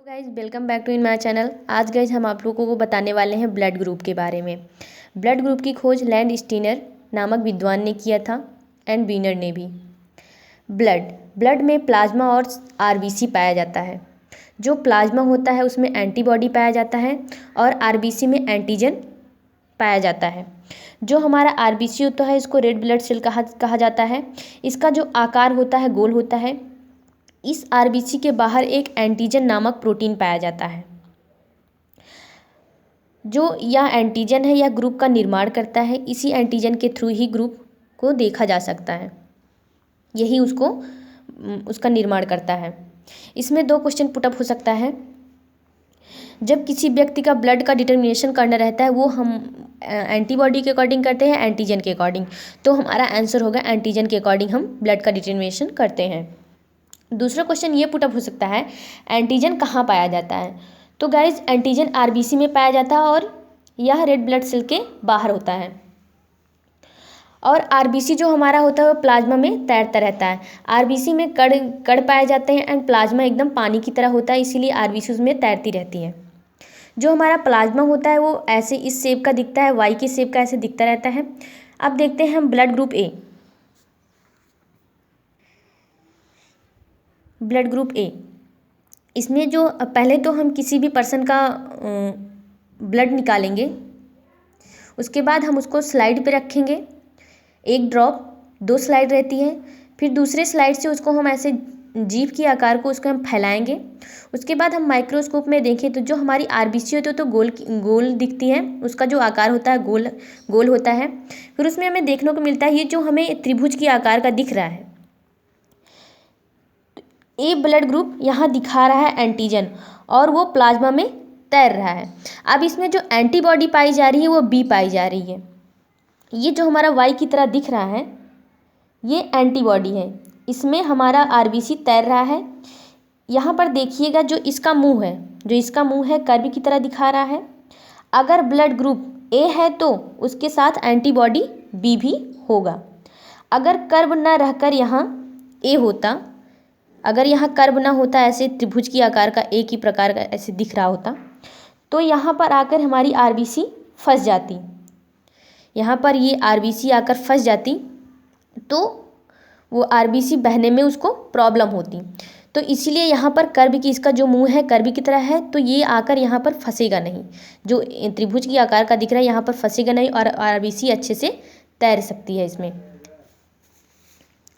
Guys welcome back to in my channel. आज guys हम आप लोगों को बताने वाले हैं ब्लड ग्रुप के बारे में। ब्लड ग्रुप की खोज लैंड स्टीनर नामक विद्वान ने किया था एंड वीनर ने भी। ब्लड में प्लाज्मा और आरबीसी पाया जाता है। जो प्लाज्मा होता है उसमें एंटीबॉडी पाया जाता है और आरबीसी में एंटीजन पाया जाता है। जो हमारा आरबीसी होता है इसको रेड ब्लड सेल कहा जाता है। इसका जो आकार होता है गोल होता है। इस आरबीसी के बाहर एक एंटीजन नामक प्रोटीन पाया जाता है। जो यह एंटीजन है यह ग्रुप का निर्माण करता है। इसी एंटीजन के थ्रू ही ग्रुप को देखा जा सकता है। यही उसका निर्माण करता है। इसमें 2 क्वेश्चन पुटअप हो सकता है। जब किसी व्यक्ति का ब्लड का डिटर्मिनेशन करना रहता है वो हम एंटीबॉडी के अकॉर्डिंग करते हैं एंटीजन के अकॉर्डिंग। तो हमारा आंसर होगा एंटीजन के अकॉर्डिंग हम ब्लड का डिटर्मिनेशन करते हैं। दूसरा क्वेश्चन ये पुटअप हो सकता है एंटीजन कहाँ पाया जाता है। तो गाइज एंटीजन आरबीसी में पाया जाता है और यह रेड ब्लड सेल के बाहर होता है। और आरबीसी जो हमारा होता है वो प्लाज्मा में तैरता रहता है। आरबीसी में कण पाए जाते हैं एंड प्लाज्मा एकदम पानी की तरह होता है, इसीलिए आरबीसी उसमें तैरती रहती है। जो हमारा प्लाज्मा होता है वो ऐसे इस शेप का दिखता है, वाई के शेप का ऐसे दिखता रहता है। अब देखते हैं हम ब्लड ग्रुप ए। ब्लड ग्रुप ए, इसमें जो पहले तो हम किसी भी पर्सन का ब्लड निकालेंगे, उसके बाद हम उसको स्लाइड पे रखेंगे। 1 ड्रॉप 2 स्लाइड रहती है। फिर दूसरे स्लाइड से उसको हम ऐसे जीभ की आकार को उसको हम फैलाएंगे। उसके बाद हम माइक्रोस्कोप में देखें तो जो हमारी आरबीसी होती है तो गोल दिखती है। उसका जो आकार होता है गोल होता है। फिर उसमें हमें देखने को मिलता है ये जो हमें त्रिभुज की आकार का दिख रहा है। ए ब्लड ग्रुप यहाँ दिखा रहा है एंटीजन और वो प्लाज्मा में तैर रहा है। अब इसमें जो एंटीबॉडी पाई जा रही है वो बी पाई जा रही है। ये जो हमारा वाई की तरह दिख रहा है ये एंटीबॉडी है। इसमें हमारा आरबीसी तैर रहा है। यहाँ पर देखिएगा जो इसका मुंह है कर्व की तरह दिखा रहा है। अगर ब्लड ग्रुप ए है तो उसके साथ एंटीबॉडी बी भी होगा। अगर कर्व ना रहकर यहाँ ए होता, अगर यहाँ कर्व ना होता, ऐसे त्रिभुज की आकार का एक ही प्रकार का ऐसे दिख रहा होता, तो यहाँ पर आकर हमारी आरबीसी फंस जाती। यहाँ पर ये आरबीसी आकर फंस जाती तो वो आरबीसी बहने में उसको प्रॉब्लम होती। तो इसीलिए यहाँ पर कर्व की, इसका जो मुंह है कर्व की तरह है तो ये आकर यहाँ पर फंसेगा नहीं। जो त्रिभुज की आकार का दिख रहा है यहाँ पर फंसेगा नहीं और आरबीसी अच्छे से तैर सकती है इसमें।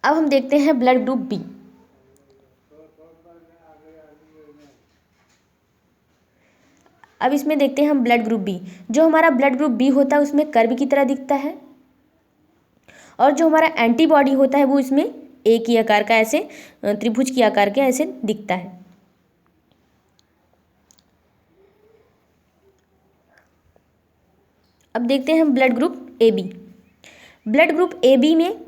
अब हम देखते हैं ब्लड ग्रुप बी। अब इसमें देखते हैं हम ब्लड ग्रुप बी। जो हमारा ब्लड ग्रुप बी होता है उसमें कर्व की तरह दिखता है और जो हमारा एंटीबॉडी होता है वो इसमें एक ही आकार का ऐसे त्रिभुज की आकार के ऐसे दिखता है। अब देखते हैं हम blood group A B. Blood group A B में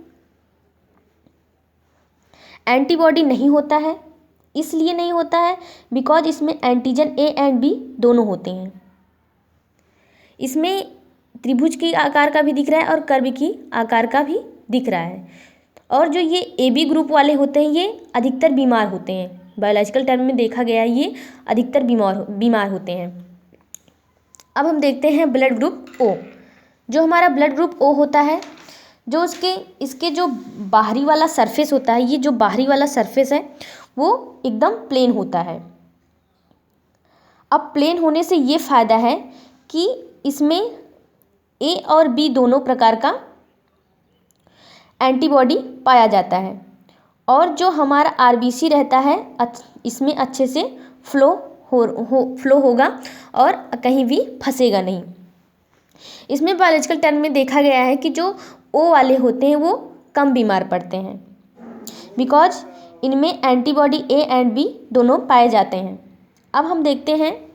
एंटीबॉडी नहीं होता है। इसलिए नहीं होता है बिकॉज इसमें एंटीजन ए एंड बी दोनों होते हैं। इसमें त्रिभुज की आकार का भी दिख रहा है और कर्व की आकार का भी दिख रहा है। और जो ये ए बी ग्रुप वाले होते हैं ये अधिकतर बीमार होते हैं। बायोलॉजिकल टर्म में देखा गया है ये अधिकतर बीमार होते हैं। अब हम देखते हैं ब्लड ग्रुप ओ। जो हमारा ब्लड ग्रुप ओ होता है, जो इसके जो बाहरी वाला सरफेस होता है, ये जो बाहरी वाला सरफेस है वो एकदम प्लेन होता है। अब प्लेन होने से ये फ़ायदा है कि इसमें ए और बी दोनों प्रकार का एंटीबॉडी पाया जाता है और जो हमारा आरबीसी रहता है इसमें अच्छे से फ्लो होगा और कहीं भी फंसेगा नहीं। इसमें बायोलॉजिकल टर्म में देखा गया है कि जो ओ वाले होते हैं वो कम बीमार पड़ते हैं बिकॉज इनमें एंटीबॉडी ए एंड बी दोनों पाए जाते हैं। अब हम देखते हैं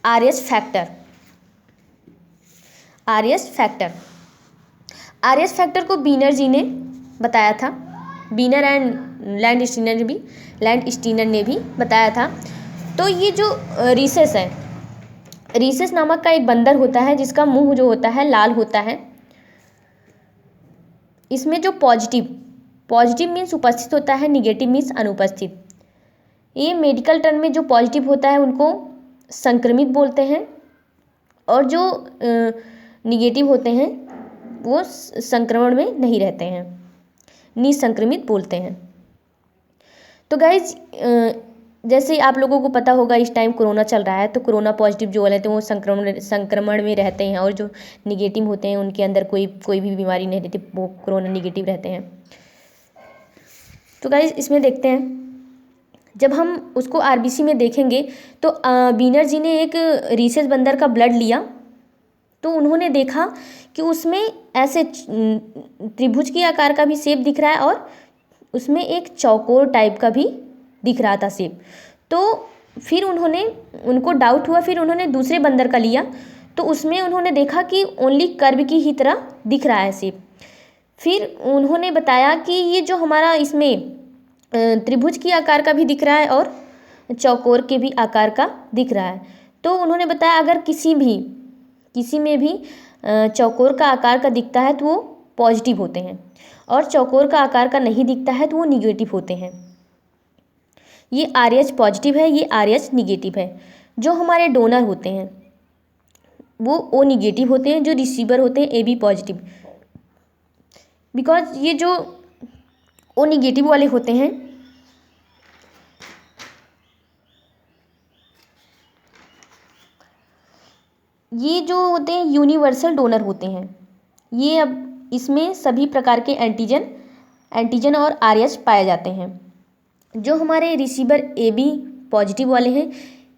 आरएस फैक्टर। आरएस फैक्टर को वीनर जी ने बताया था। वीनर एंड लैंड स्टीनर ने भी बताया था। तो ये जो रीसेस है, रीसेस नामक का एक बंदर होता है जिसका मुंह जो होता है लाल होता है। इसमें जो पॉजिटिव मीन्स उपस्थित होता है, निगेटिव मीन्स अनुपस्थित। ये मेडिकल टर्म में जो पॉजिटिव होता है उनको संक्रमित बोलते हैं, और जो निगेटिव होते हैं वो संक्रमण में नहीं रहते हैं, निसंक्रमित बोलते हैं। तो गाइज जैसे आप लोगों को पता होगा इस टाइम कोरोना चल रहा है, तो कोरोना पॉजिटिव जो वाले थे वो संक्रमण में रहते हैं, और जो निगेटिव होते हैं उनके अंदर कोई भी बीमारी नहीं रहती, वो कोरोना निगेटिव रहते हैं। तो गाइज इसमें देखते हैं, जब हम उसको आरबीसी में देखेंगे तो बीनर जी ने एक रीसेस बंदर का ब्लड लिया, तो उन्होंने देखा कि उसमें ऐसे त्रिभुज के आकार का भी शेप दिख रहा है, और उसमें एक चौकोर टाइप का भी दिख रहा था शेप। तो फिर उनको डाउट हुआ, फिर उन्होंने दूसरे बंदर का लिया, तो उसमें उन्होंने देखा कि ओनली कर्व की ही तरह दिख रहा है शेप। फिर उन्होंने बताया कि ये जो हमारा इसमें त्रिभुज की आकार का भी दिख रहा है और चौकोर के भी आकार का दिख रहा है। तो उन्होंने बताया अगर किसी में भी चौकोर का आकार का दिखता है तो वो पॉजिटिव होते हैं, और चौकोर का आकार का नहीं दिखता है तो वो निगेटिव होते हैं। ये RH पॉजिटिव है, ये RH निगेटिव है। जो हमारे डोनर होते हैं वो O निगेटिव होते हैं, जो रिसीवर होते हैं AB पॉजिटिव। बिकॉज ये जो O निगेटिव वाले होते हैं ये जो होते हैं यूनिवर्सल डोनर होते हैं। ये अब इसमें सभी प्रकार के एंटीजन और RH पाए जाते हैं। जो हमारे रिसीवर AB पॉजिटिव वाले हैं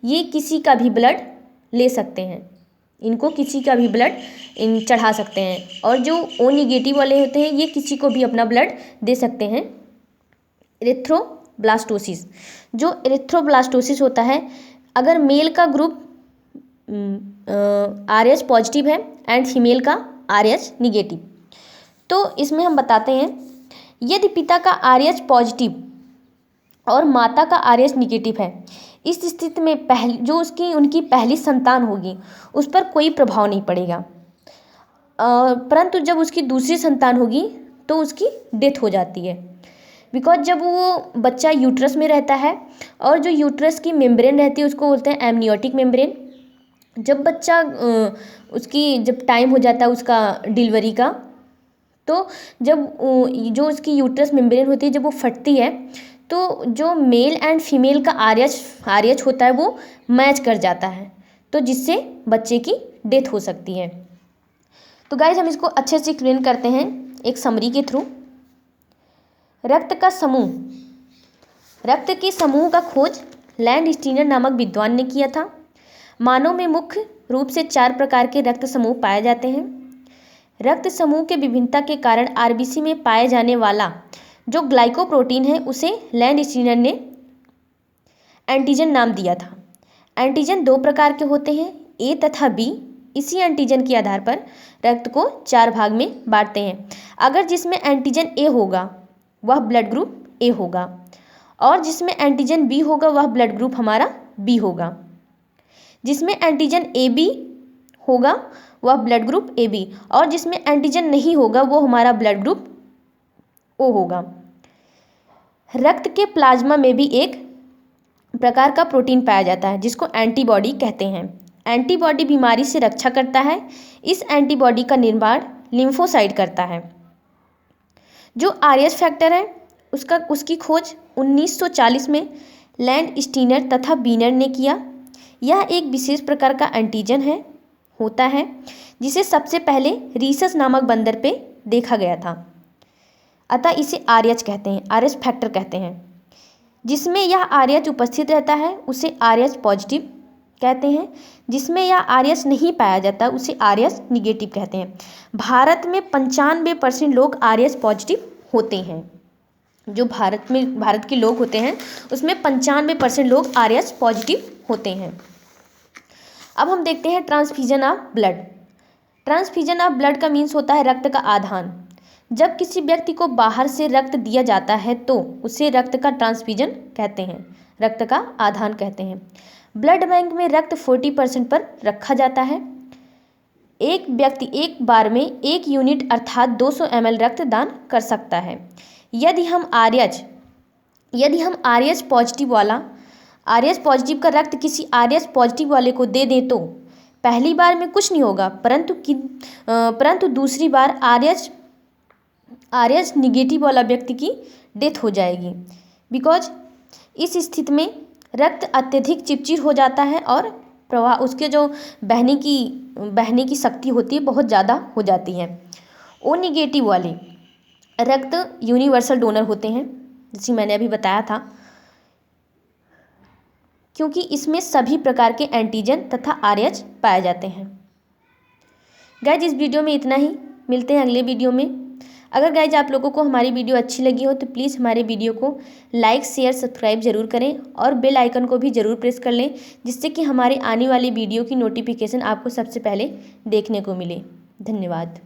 ये किसी का भी ब्लड ले सकते हैं, इनको किसी का भी ब्लड चढ़ा सकते हैं, और जो O निगेटिव वाले होते हैं ये किसी को भी अपना ब्लड दे सकते हैं। एरिथ्रोब्लास्टोसिस, जो एरिथ्रोब्लास्टोसिस होता है, अगर मेल का ग्रुप RH पॉजिटिव है एंड फीमेल का RH निगेटिव, तो इसमें हम बताते हैं यदि पिता का RH पॉजिटिव और माता का RH निगेटिव है, इस स्थिति में जो उनकी पहली संतान होगी उस पर कोई प्रभाव नहीं पड़ेगा, परंतु जब उसकी दूसरी संतान होगी तो उसकी डेथ हो जाती है। बिकॉज जब वो बच्चा यूट्रस में रहता है, और जो यूट्रस की मेम्ब्रेन रहती है उसको बोलते हैं एमनियोटिक मेम्ब्रेन। जब बच्चा जब टाइम हो जाता है उसका डिलीवरी का, तो जब जो उसकी यूट्रस मेम्ब्रेन होती है जब वो फटती है, तो जो मेल एंड फीमेल का RH होता है वो मैच कर जाता है, तो जिससे बच्चे की डेथ हो सकती है। तो गाइज हम इसको अच्छे से एक्सप्लेन करते हैं एक समरी के थ्रू। रक्त के समूह का खोज लैंडस्टीनर नामक विद्वान ने किया था। मानव में मुख्य रूप से 4 प्रकार के रक्त समूह पाए जाते हैं। रक्त समूह के विभिन्नता के कारण आरबीसी में पाए जाने वाला जो ग्लाइकोप्रोटीन है उसे लैंडस्टीनर ने एंटीजन नाम दिया था। एंटीजन 2 प्रकार के होते हैं, A तथा B। इसी एंटीजन के आधार पर रक्त को 4 भाग में बांटते हैं। अगर जिसमें एंटीजन A होगा वह ब्लड ग्रुप A होगा, और जिसमें एंटीजन B होगा वह ब्लड ग्रुप हमारा B होगा। जिसमें एंटीजन AB होगा वह ब्लड ग्रुप AB, और जिसमें एंटीजन नहीं होगा वो हमारा ब्लड ग्रुप O होगा। रक्त के प्लाज्मा में भी एक प्रकार का प्रोटीन पाया जाता है जिसको एंटीबॉडी कहते हैं। एंटीबॉडी बीमारी से रक्षा करता है। इस एंटीबॉडी का निर्माण लिम्फोसाइट करता है। जो RH फैक्टर है उसकी खोज 1940 में लैंडस्टीनर तथा बीनर ने किया। यह एक विशेष प्रकार का एंटीजन होता है जिसे सबसे पहले रीसस नामक बंदर पे देखा गया था, अतः इसे RH कहते हैं, RH फैक्टर कहते हैं। जिसमें यह RH उपस्थित रहता है उसे RH पॉजिटिव कहते हैं। जिसमें यह RH नहीं पाया जाता उसे RH निगेटिव कहते हैं। भारत में 95% लोग RH पॉजिटिव होते हैं। जो भारत के लोग होते हैं उसमें 95% लोग RH पॉजिटिव होते हैं। अब हम देखते हैं transfusion of blood. Transfusion of blood का मीन्स होता है रक्त का आदान। जब किसी व्यक्ति को बाहर से रक्त दिया जाता है तो उसे रक्त का ट्रांसफ्यूजन कहते हैं, रक्त का आदान कहते हैं। ब्लड बैंक में रक्त 40% पर रखा जाता है। एक व्यक्ति एक बार में 1 यूनिट अर्थात 200 ml रक्त दान कर सकता है। यदि हम RH पॉजिटिव वाला आर एच पॉजिटिव का रक्त किसी आर एच पॉजिटिव वाले को दे दें तो पहली बार में कुछ नहीं होगा, परंतु दूसरी बार आर एच निगेटिव वाला व्यक्ति की डेथ हो जाएगी। बिकॉज इस स्थिति में रक्त अत्यधिक चिपचिर हो जाता है और प्रवाह उसके जो बहने की शक्ति होती है बहुत ज़्यादा हो जाती है। ओ निगेटिव वाले रक्त यूनिवर्सल डोनर होते हैं, जैसे मैंने अभी बताया था, क्योंकि इसमें सभी प्रकार के एंटीजन तथा आरएच पाए जाते हैं। गाइज इस वीडियो में इतना ही, मिलते हैं अगले वीडियो में। अगर गाइज आप लोगों को हमारी वीडियो अच्छी लगी हो तो प्लीज़ हमारे वीडियो को लाइक शेयर सब्सक्राइब जरूर करें और बेल आइकन को भी ज़रूर प्रेस कर लें, जिससे कि हमारे आने वाली वीडियो की नोटिफिकेशन आपको सबसे पहले देखने को मिले। धन्यवाद।